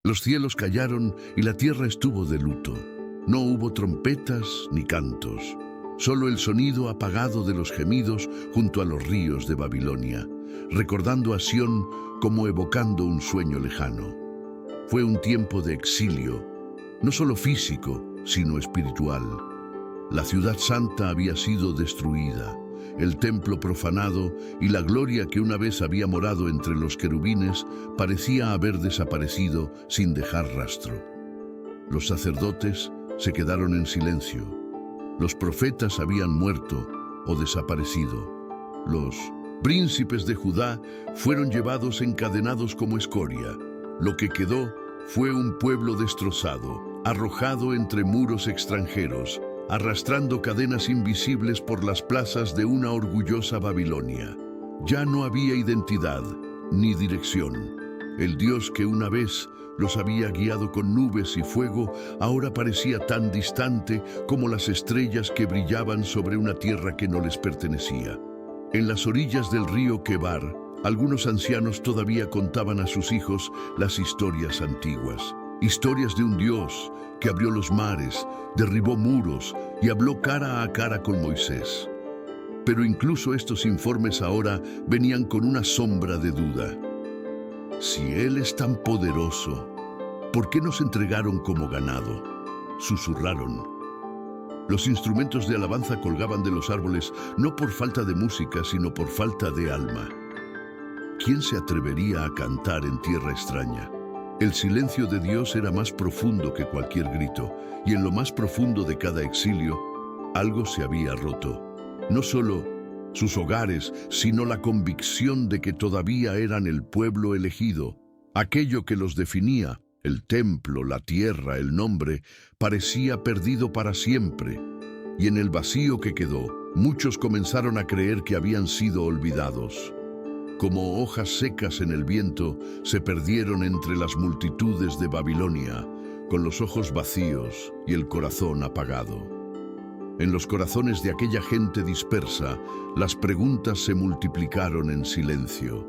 Los cielos callaron y la tierra estuvo de luto. No hubo trompetas ni cantos, solo el sonido apagado de los gemidos junto a los ríos de Babilonia, recordando a Sión como evocando un sueño lejano. Fue un tiempo de exilio, no solo físico, sino espiritual. La ciudad santa había sido destruida, el templo profanado y la gloria que una vez había morado entre los querubines parecía haber desaparecido sin dejar rastro. Los sacerdotes se quedaron en silencio. Los profetas habían muerto o desaparecido. Los príncipes de Judá fueron llevados encadenados como escoria. Lo que quedó fue un pueblo destrozado, arrojado entre muros extranjeros, arrastrando cadenas invisibles por las plazas de una orgullosa Babilonia. Ya no había identidad ni dirección. El Dios que una vez los había guiado con nubes y fuego ahora parecía tan distante como las estrellas que brillaban sobre una tierra que no les pertenecía. En las orillas del río Quebar, algunos ancianos todavía contaban a sus hijos las historias antiguas. Historias de un Dios que abrió los mares, derribó muros y habló cara a cara con Moisés. Pero incluso estos informes ahora venían con una sombra de duda. Si Él es tan poderoso, ¿por qué nos entregaron como ganado? Susurraron. Los instrumentos de alabanza colgaban de los árboles no por falta de música, sino por falta de alma. ¿Quién se atrevería a cantar en tierra extraña? El silencio de Dios era más profundo que cualquier grito, y en lo más profundo de cada exilio, algo se había roto. No solo sus hogares, sino la convicción de que todavía eran el pueblo elegido. Aquello que los definía, el templo, la tierra, el nombre, parecía perdido para siempre. Y en el vacío que quedó, muchos comenzaron a creer que habían sido olvidados. Como hojas secas en el viento, se perdieron entre las multitudes de Babilonia, con los ojos vacíos y el corazón apagado. En los corazones de aquella gente dispersa, las preguntas se multiplicaron en silencio.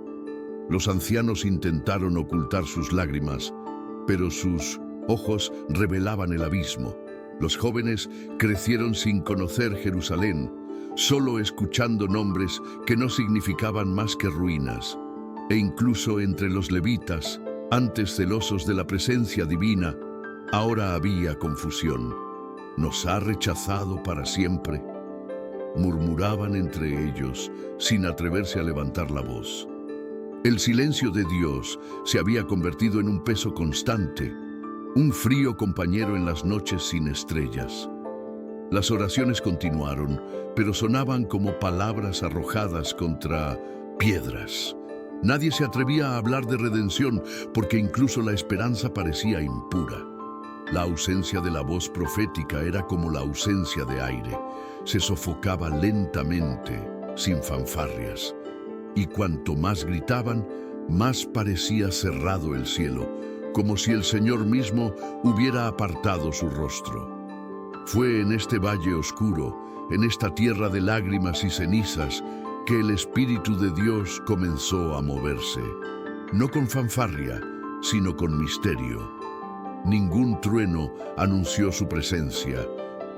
Los ancianos intentaron ocultar sus lágrimas, pero sus ojos revelaban el abismo. Los jóvenes crecieron sin conocer Jerusalén, solo escuchando nombres que no significaban más que ruinas. E incluso entre los levitas, antes celosos de la presencia divina, ahora había confusión. ¿Nos ha rechazado para siempre?, murmuraban entre ellos, sin atreverse a levantar la voz. El silencio de Dios se había convertido en un peso constante, un frío compañero en las noches sin estrellas. Las oraciones continuaron, pero sonaban como palabras arrojadas contra piedras. Nadie se atrevía a hablar de redención porque incluso la esperanza parecía impura. La ausencia de la voz profética era como la ausencia de aire. Se sofocaba lentamente, sin fanfarrias. Y cuanto más gritaban, más parecía cerrado el cielo, como si el Señor mismo hubiera apartado su rostro. Fue en este valle oscuro, en esta tierra de lágrimas y cenizas, que el Espíritu de Dios comenzó a moverse. No con fanfarria, sino con misterio. Ningún trueno anunció su presencia,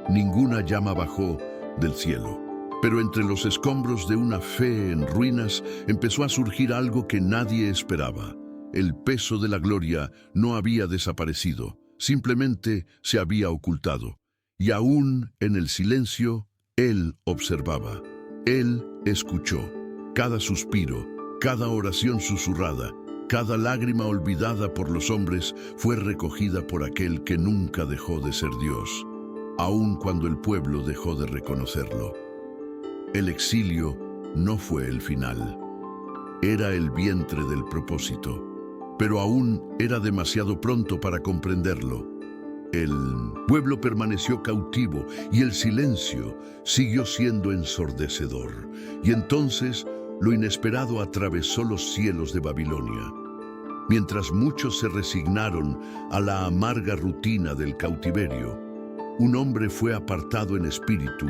ninguna llama bajó del cielo. Pero entre los escombros de una fe en ruinas empezó a surgir algo que nadie esperaba. El peso de la gloria no había desaparecido, simplemente se había ocultado. Y aún en el silencio, Él observaba. Él escuchó cada suspiro, cada oración susurrada, cada lágrima olvidada por los hombres fue recogida por aquel que nunca dejó de ser Dios, aun cuando el pueblo dejó de reconocerlo. El exilio no fue el final. Era el vientre del propósito, pero aún era demasiado pronto para comprenderlo. El pueblo permaneció cautivo y el silencio siguió siendo ensordecedor. Y entonces lo inesperado atravesó los cielos de Babilonia. Mientras muchos se resignaron a la amarga rutina del cautiverio, un hombre fue apartado en espíritu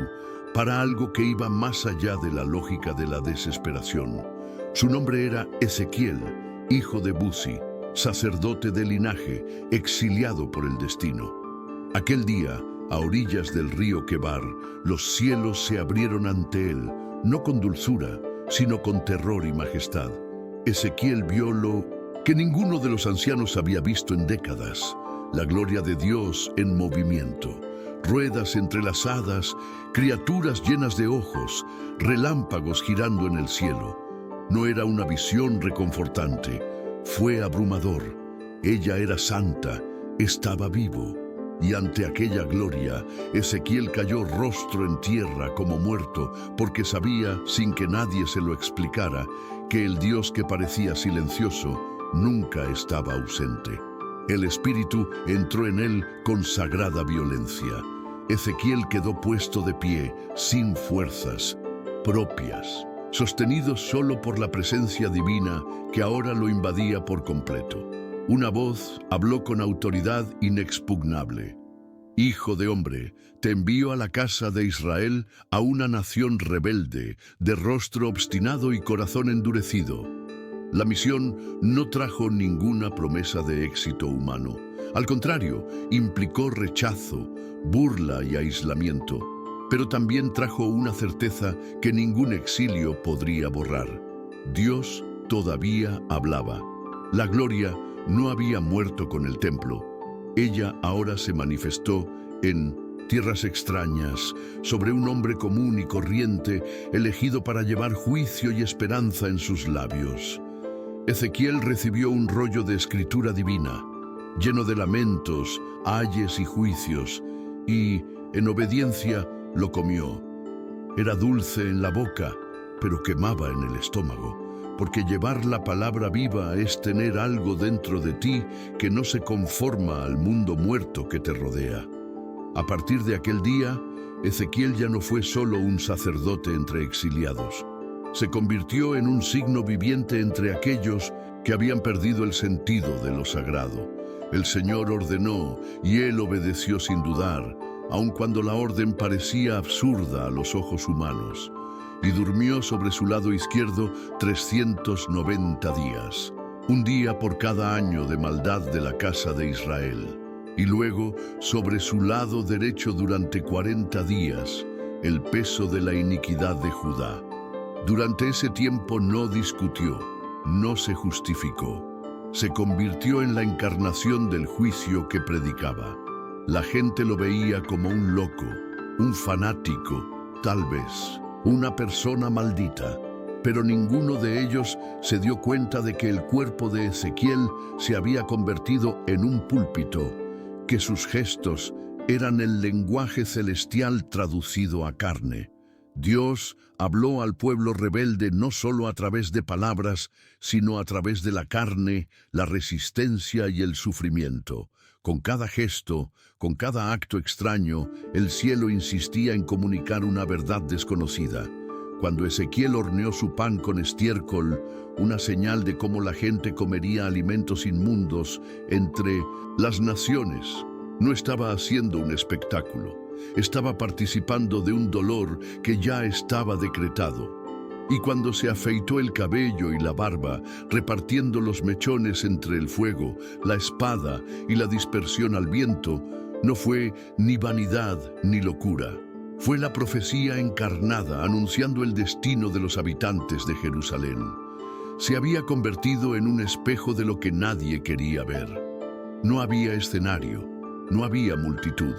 para algo que iba más allá de la lógica de la desesperación. Su nombre era Ezequiel, hijo de Buzi, sacerdote de linaje, exiliado por el destino. Aquel día, a orillas del río Quebar, los cielos se abrieron ante él, no con dulzura, sino con terror y majestad. Ezequiel vio lo que ninguno de los ancianos había visto en décadas: la gloria de Dios en movimiento, ruedas entrelazadas, criaturas llenas de ojos, relámpagos girando en el cielo. No era una visión reconfortante, fue abrumador. Ella era santa, estaba vivo. Y ante aquella gloria, Ezequiel cayó rostro en tierra como muerto, porque sabía, sin que nadie se lo explicara, que el Dios que parecía silencioso nunca estaba ausente. El espíritu entró en él con sagrada violencia. Ezequiel quedó puesto de pie, sin fuerzas propias, sostenido solo por la presencia divina que ahora lo invadía por completo. Una voz habló con autoridad inexpugnable. Hijo de hombre, te envío a la casa de Israel, a una nación rebelde, de rostro obstinado y corazón endurecido. La misión no trajo ninguna promesa de éxito humano. Al contrario, implicó rechazo, burla y aislamiento. Pero también trajo una certeza que ningún exilio podría borrar. Dios todavía hablaba. La gloria no había muerto con el templo. Ella ahora se manifestó en tierras extrañas, sobre un hombre común y corriente, elegido para llevar juicio y esperanza en sus labios. Ezequiel recibió un rollo de escritura divina, lleno de lamentos, ayes y juicios, y, en obediencia, lo comió. Era dulce en la boca, pero quemaba en el estómago. Porque llevar la palabra viva es tener algo dentro de ti que no se conforma al mundo muerto que te rodea. A partir de aquel día, Ezequiel ya no fue solo un sacerdote entre exiliados. Se convirtió en un signo viviente entre aquellos que habían perdido el sentido de lo sagrado. El Señor ordenó y él obedeció sin dudar, aun cuando la orden parecía absurda a los ojos humanos. Y durmió sobre su lado izquierdo 390 días, un día por cada año de maldad de la casa de Israel. Y luego, sobre su lado derecho durante 40 días, el peso de la iniquidad de Judá. Durante ese tiempo no discutió, no se justificó. Se convirtió en la encarnación del juicio que predicaba. La gente lo veía como un loco, un fanático, tal vez una persona maldita, pero ninguno de ellos se dio cuenta de que el cuerpo de Ezequiel se había convertido en un púlpito, que sus gestos eran el lenguaje celestial traducido a carne. Dios habló al pueblo rebelde no solo a través de palabras, sino a través de la carne, la resistencia y el sufrimiento. Con cada gesto, con cada acto extraño, el cielo insistía en comunicar una verdad desconocida. Cuando Ezequiel horneó su pan con estiércol, una señal de cómo la gente comería alimentos inmundos entre las naciones, no estaba haciendo un espectáculo, estaba participando de un dolor que ya estaba decretado. Y cuando se afeitó el cabello y la barba, repartiendo los mechones entre el fuego, la espada y la dispersión al viento, no fue ni vanidad ni locura. Fue la profecía encarnada anunciando el destino de los habitantes de Jerusalén. Se había convertido en un espejo de lo que nadie quería ver. No había escenario, no había multitud,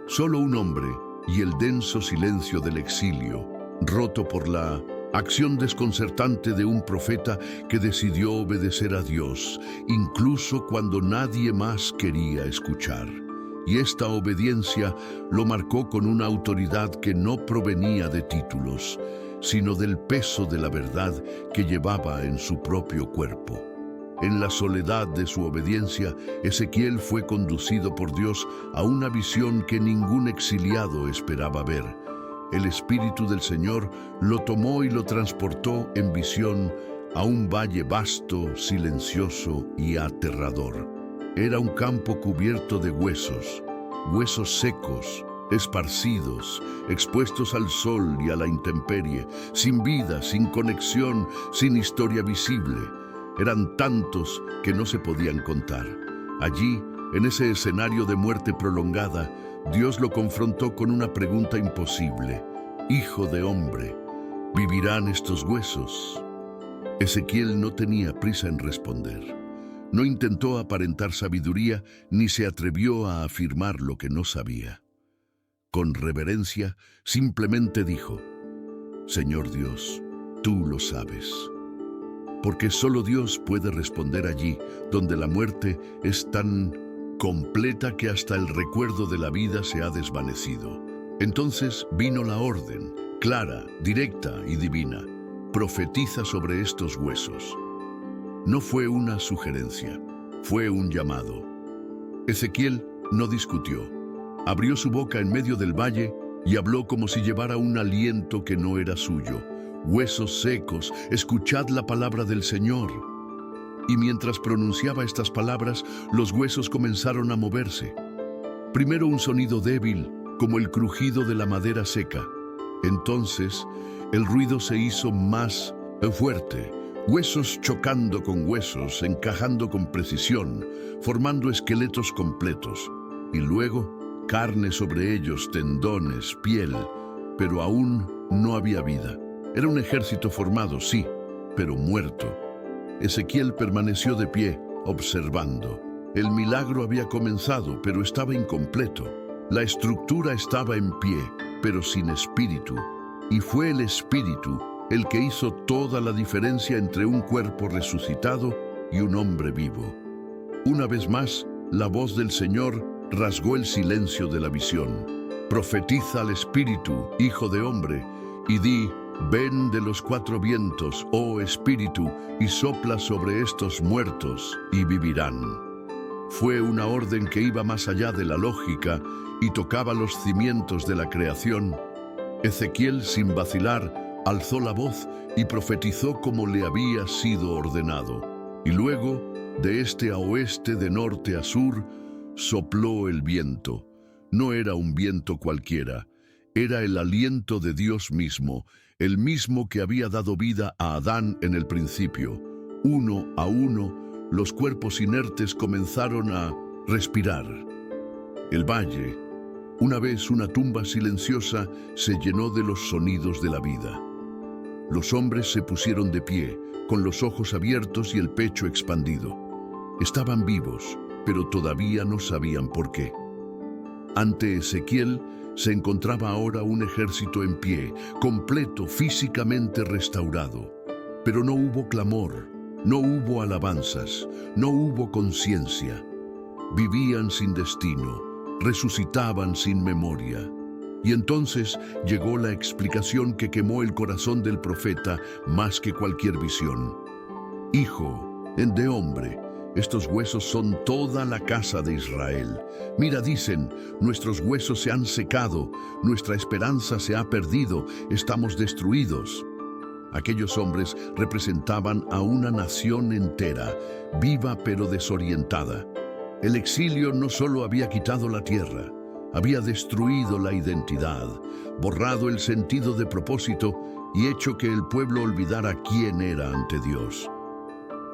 solo un hombre y el denso silencio del exilio, roto por la acción desconcertante de un profeta que decidió obedecer a Dios, incluso cuando nadie más quería escuchar. Y esta obediencia lo marcó con una autoridad que no provenía de títulos, sino del peso de la verdad que llevaba en su propio cuerpo. En la soledad de su obediencia, Ezequiel fue conducido por Dios a una visión que ningún exiliado esperaba ver. El Espíritu del Señor lo tomó y lo transportó en visión a un valle vasto, silencioso y aterrador. Era un campo cubierto de huesos, huesos secos, esparcidos, expuestos al sol y a la intemperie, sin vida, sin conexión, sin historia visible. Eran tantos que no se podían contar. Allí, en ese escenario de muerte prolongada, Dios lo confrontó con una pregunta imposible. Hijo de hombre, ¿vivirán estos huesos? Ezequiel no tenía prisa en responder. No intentó aparentar sabiduría ni se atrevió a afirmar lo que no sabía. Con reverencia, simplemente dijo: Señor Dios, tú lo sabes. Porque solo Dios puede responder allí, donde la muerte es tan completa que hasta el recuerdo de la vida se ha desvanecido. Entonces vino la orden, clara, directa y divina: profetiza sobre estos huesos. No fue una sugerencia, fue un llamado. Ezequiel no discutió. Abrió su boca en medio del valle y habló como si llevara un aliento que no era suyo. Huesos secos, escuchad la palabra del Señor. Y mientras pronunciaba estas palabras, los huesos comenzaron a moverse. Primero un sonido débil, como el crujido de la madera seca. Entonces, el ruido se hizo más fuerte. Huesos chocando con huesos, encajando con precisión, formando esqueletos completos. Y luego, carne sobre ellos, tendones, piel, pero aún no había vida. Era un ejército formado, sí, pero muerto. Ezequiel permaneció de pie, observando. El milagro había comenzado, pero estaba incompleto. La estructura estaba en pie, pero sin espíritu. Y fue el espíritu el que hizo toda la diferencia entre un cuerpo resucitado y un hombre vivo. Una vez más, la voz del Señor rasgó el silencio de la visión. Profetiza al espíritu, hijo de hombre, y di: ven de los cuatro vientos, oh espíritu, y sopla sobre estos muertos, y vivirán. Fue una orden que iba más allá de la lógica y tocaba los cimientos de la creación. Ezequiel, sin vacilar, alzó la voz y profetizó como le había sido ordenado. Y luego, de este a oeste, de norte a sur, sopló el viento. No era un viento cualquiera, era el aliento de Dios mismo, el mismo que había dado vida a Adán en el principio. Uno a uno, los cuerpos inertes comenzaron a respirar. El valle, una vez una tumba silenciosa, se llenó de los sonidos de la vida. Los hombres se pusieron de pie, con los ojos abiertos y el pecho expandido. Estaban vivos, pero todavía no sabían por qué. Ante Ezequiel se encontraba ahora un ejército en pie, completo, físicamente restaurado. Pero no hubo clamor, no hubo alabanzas, no hubo conciencia. Vivían sin destino, resucitaban sin memoria. Y entonces llegó la explicación que quemó el corazón del profeta más que cualquier visión. Hijo de hombre, estos huesos son toda la casa de Israel. Mira, dicen, nuestros huesos se han secado, nuestra esperanza se ha perdido, estamos destruidos. Aquellos hombres representaban a una nación entera, viva pero desorientada. El exilio no solo había quitado la tierra, había destruido la identidad, borrado el sentido de propósito y hecho que el pueblo olvidara quién era ante Dios.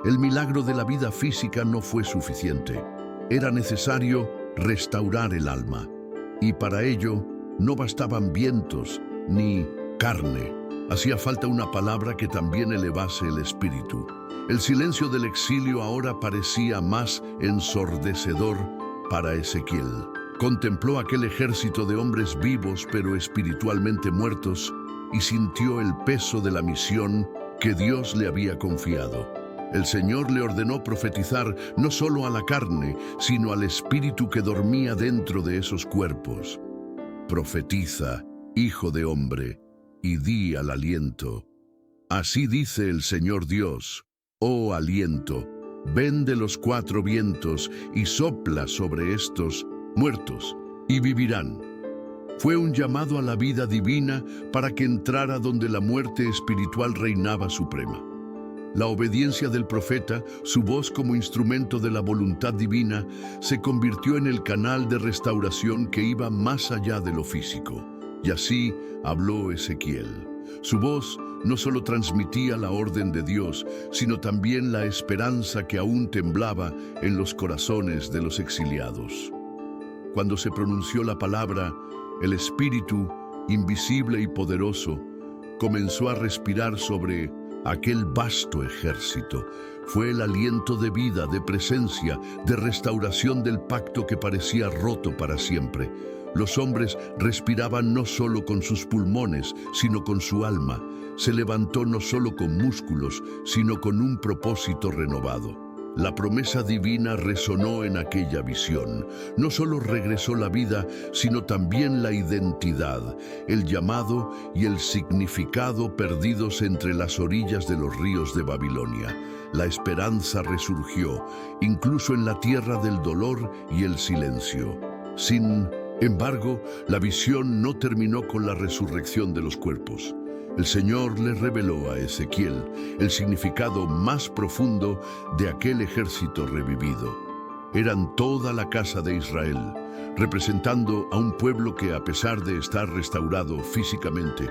El milagro de la vida física no fue suficiente. Era necesario restaurar el alma. Y para ello no bastaban vientos ni carne. Hacía falta una palabra que también elevase el espíritu. El silencio del exilio ahora parecía más ensordecedor para Ezequiel. Contempló aquel ejército de hombres vivos pero espiritualmente muertos y sintió el peso de la misión que Dios le había confiado. El Señor le ordenó profetizar no solo a la carne, sino al espíritu que dormía dentro de esos cuerpos. Profetiza, hijo de hombre, y di al aliento: así dice el Señor Dios, oh aliento, ven de los cuatro vientos y sopla sobre estos muertos, y vivirán. Fue un llamado a la vida divina para que entrara donde la muerte espiritual reinaba suprema. La obediencia del profeta, su voz como instrumento de la voluntad divina, se convirtió en el canal de restauración que iba más allá de lo físico. Y así habló Ezequiel: Su voz no solo transmitía la orden de Dios, sino también la esperanza que aún temblaba en los corazones de los exiliados. Cuando se pronunció la palabra, el Espíritu, invisible y poderoso, comenzó a respirar sobre aquel vasto ejército. Fue el aliento de vida, de presencia, de restauración del pacto que parecía roto para siempre. Los hombres respiraban no solo con sus pulmones, sino con su alma. Se levantó no solo con músculos, sino con un propósito renovado. La promesa divina resonó en aquella visión. No solo regresó la vida, sino también la identidad, el llamado y el significado perdidos entre las orillas de los ríos de Babilonia. La esperanza resurgió, incluso en la tierra del dolor y el silencio. Sin embargo, la visión no terminó con la resurrección de los cuerpos. El Señor le reveló a Ezequiel el significado más profundo de aquel ejército revivido. Eran toda la casa de Israel, representando a un pueblo que, a pesar de estar restaurado físicamente,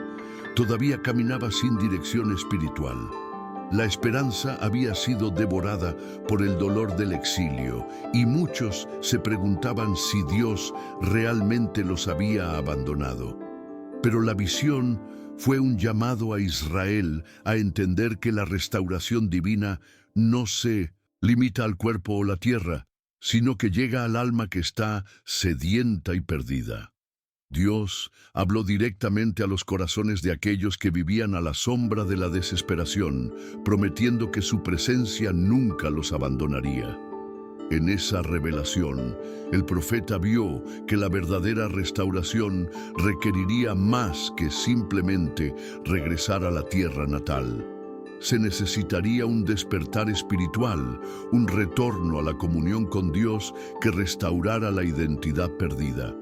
todavía caminaba sin dirección espiritual. La esperanza había sido devorada por el dolor del exilio, y muchos se preguntaban si Dios realmente los había abandonado. Pero la visión fue un llamado a Israel a entender que la restauración divina no se limita al cuerpo o la tierra, sino que llega al alma que está sedienta y perdida. Dios habló directamente a los corazones de aquellos que vivían a la sombra de la desesperación, prometiendo que su presencia nunca los abandonaría. En esa revelación, el profeta vio que la verdadera restauración requeriría más que simplemente regresar a la tierra natal. Se necesitaría un despertar espiritual, un retorno a la comunión con Dios que restaurara la identidad perdida.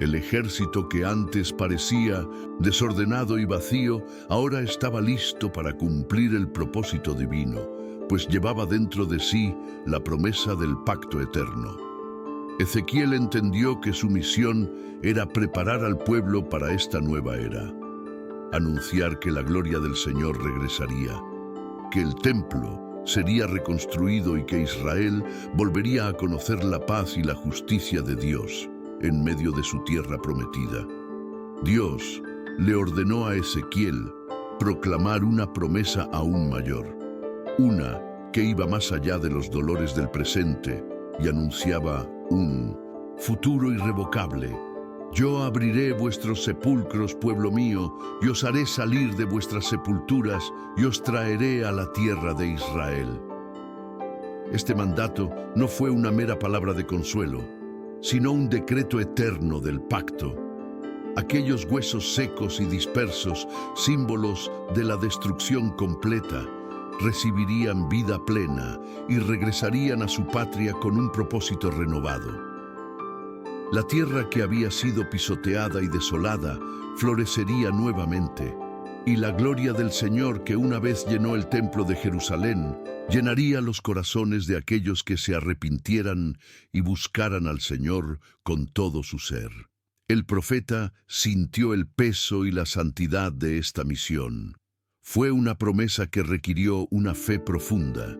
El ejército que antes parecía desordenado y vacío, ahora estaba listo para cumplir el propósito divino, pues llevaba dentro de sí la promesa del pacto eterno. Ezequiel entendió que su misión era preparar al pueblo para esta nueva era, anunciar que la gloria del Señor regresaría, que el templo sería reconstruido y que Israel volvería a conocer la paz y la justicia de Dios en medio de su tierra prometida. Dios le ordenó a Ezequiel proclamar una promesa aún mayor, una que iba más allá de los dolores del presente y anunciaba un futuro irrevocable. Yo abriré vuestros sepulcros, pueblo mío, y os haré salir de vuestras sepulturas y os traeré a la tierra de Israel. Este mandato no fue una mera palabra de consuelo, sino un decreto eterno del pacto. Aquellos huesos secos y dispersos, símbolos de la destrucción completa, recibirían vida plena y regresarían a su patria con un propósito renovado. La tierra que había sido pisoteada y desolada florecería nuevamente, y la gloria del Señor que una vez llenó el templo de Jerusalén llenaría los corazones de aquellos que se arrepintieran y buscaran al Señor con todo su ser. El profeta sintió el peso y la santidad de esta misión. Fue una promesa que requirió una fe profunda,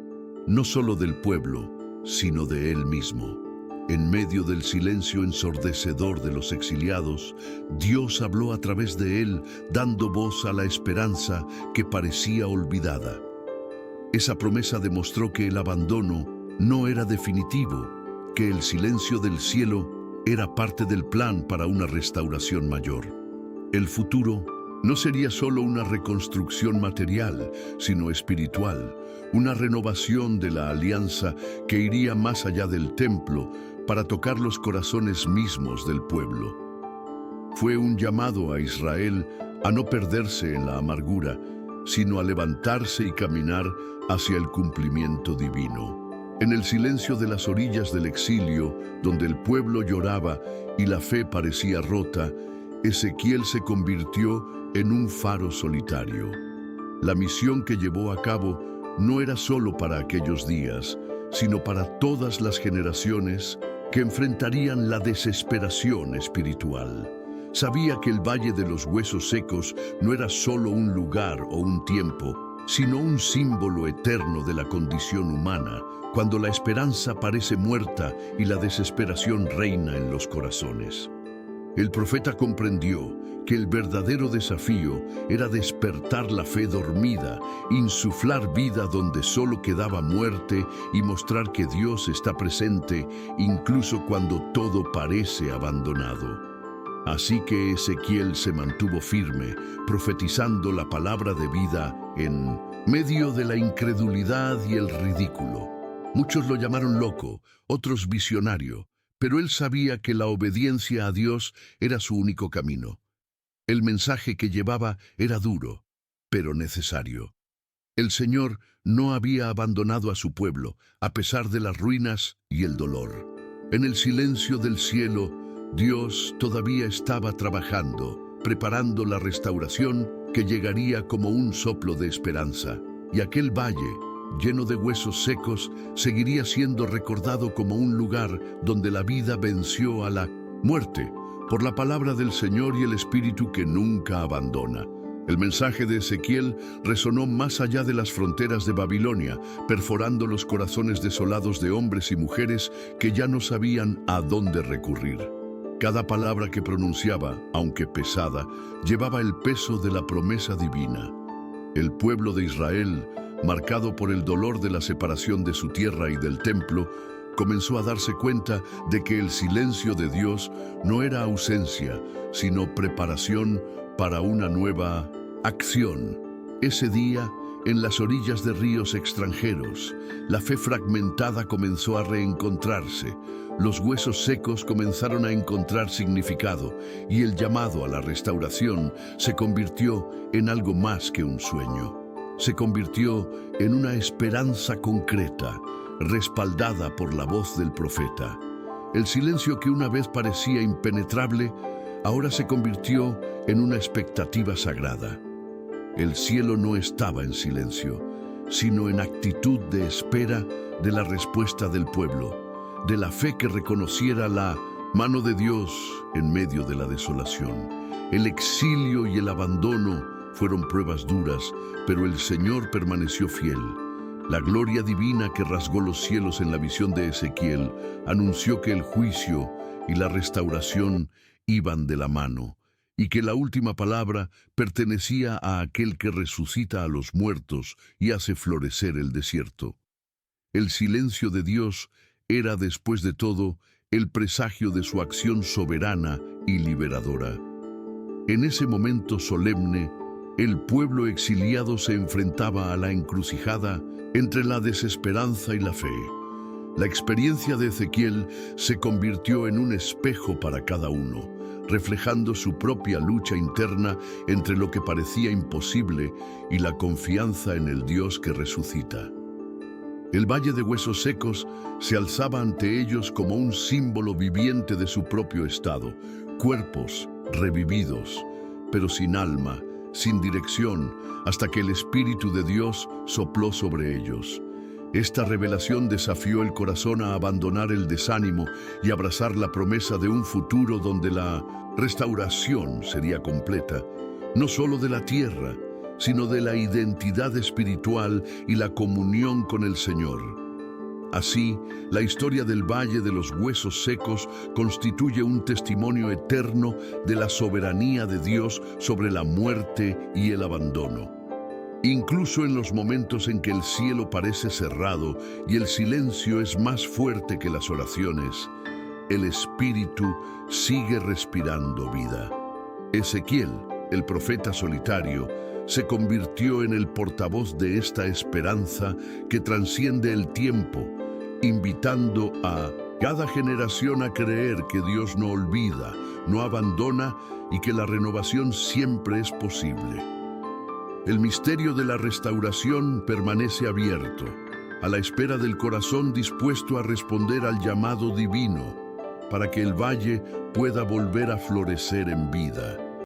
no solo del pueblo, sino de él mismo. En medio del silencio ensordecedor de los exiliados, Dios habló a través de él, dando voz a la esperanza que parecía olvidada. Esa promesa demostró que el abandono no era definitivo, que el silencio del cielo era parte del plan para una restauración mayor. El futuro no sería solo una reconstrucción material, sino espiritual, una renovación de la alianza que iría más allá del templo para tocar los corazones mismos del pueblo. Fue un llamado a Israel a no perderse en la amargura, sino a levantarse y caminar hacia el cumplimiento divino. En el silencio de las orillas del exilio, donde el pueblo lloraba y la fe parecía rota, Ezequiel se convirtió en un faro solitario. La misión que llevó a cabo no era solo para aquellos días, sino para todas las generaciones que enfrentarían la desesperación espiritual. Sabía que el Valle de los Huesos Secos no era solo un lugar o un tiempo, sino un símbolo eterno de la condición humana, cuando la esperanza parece muerta y la desesperación reina en los corazones. El profeta comprendió que el verdadero desafío era despertar la fe dormida, insuflar vida donde solo quedaba muerte y mostrar que Dios está presente incluso cuando todo parece abandonado. Así que Ezequiel se mantuvo firme, profetizando la palabra de vida en medio de la incredulidad y el ridículo. Muchos lo llamaron loco, otros visionario, pero él sabía que la obediencia a Dios era su único camino. El mensaje que llevaba era duro, pero necesario. El Señor no había abandonado a su pueblo, a pesar de las ruinas y el dolor. En el silencio del cielo, Dios todavía estaba trabajando, preparando la restauración que llegaría como un soplo de esperanza. Y aquel valle, lleno de huesos secos, seguiría siendo recordado como un lugar donde la vida venció a la muerte, por la palabra del Señor y el Espíritu que nunca abandona. El mensaje de Ezequiel resonó más allá de las fronteras de Babilonia, perforando los corazones desolados de hombres y mujeres que ya no sabían a dónde recurrir. Cada palabra que pronunciaba, aunque pesada, llevaba el peso de la promesa divina. El pueblo de Israel, marcado por el dolor de la separación de su tierra y del templo, comenzó a darse cuenta de que el silencio de Dios no era ausencia, sino preparación para una nueva acción. Ese día, en las orillas de ríos extranjeros, la fe fragmentada comenzó a reencontrarse, los huesos secos comenzaron a encontrar significado y el llamado a la restauración se convirtió en algo más que un sueño. Se convirtió en una esperanza concreta, respaldada por la voz del profeta. El silencio que una vez parecía impenetrable, ahora se convirtió en una expectativa sagrada. El cielo no estaba en silencio, sino en actitud de espera de la respuesta del pueblo, de la fe que reconociera la mano de Dios en medio de la desolación. El exilio y el abandono fueron pruebas duras, pero el Señor permaneció fiel. La gloria divina que rasgó los cielos en la visión de Ezequiel anunció que el juicio y la restauración iban de la mano, y que la última palabra pertenecía a aquel que resucita a los muertos y hace florecer el desierto. El silencio de Dios era, después de todo, el presagio de su acción soberana y liberadora. En ese momento solemne, el pueblo exiliado se enfrentaba a la encrucijada entre la desesperanza y la fe. La experiencia de Ezequiel se convirtió en un espejo para cada uno, reflejando su propia lucha interna entre lo que parecía imposible y la confianza en el Dios que resucita. El Valle de Huesos Secos se alzaba ante ellos como un símbolo viviente de su propio estado, cuerpos revividos, pero sin alma, sin dirección, hasta que el Espíritu de Dios sopló sobre ellos. Esta revelación desafió el corazón a abandonar el desánimo y abrazar la promesa de un futuro donde la restauración sería completa, no solo de la tierra, sino de la identidad espiritual y la comunión con el Señor. Así, la historia del Valle de los Huesos Secos constituye un testimonio eterno de la soberanía de Dios sobre la muerte y el abandono. Incluso en los momentos en que el cielo parece cerrado y el silencio es más fuerte que las oraciones, el Espíritu sigue respirando vida. Ezequiel, el profeta solitario, se convirtió en el portavoz de esta esperanza que trasciende el tiempo, invitando a cada generación a creer que Dios no olvida, no abandona y que la renovación siempre es posible. El misterio de la restauración permanece abierto, a la espera del corazón dispuesto a responder al llamado divino, para que el valle pueda volver a florecer en vida.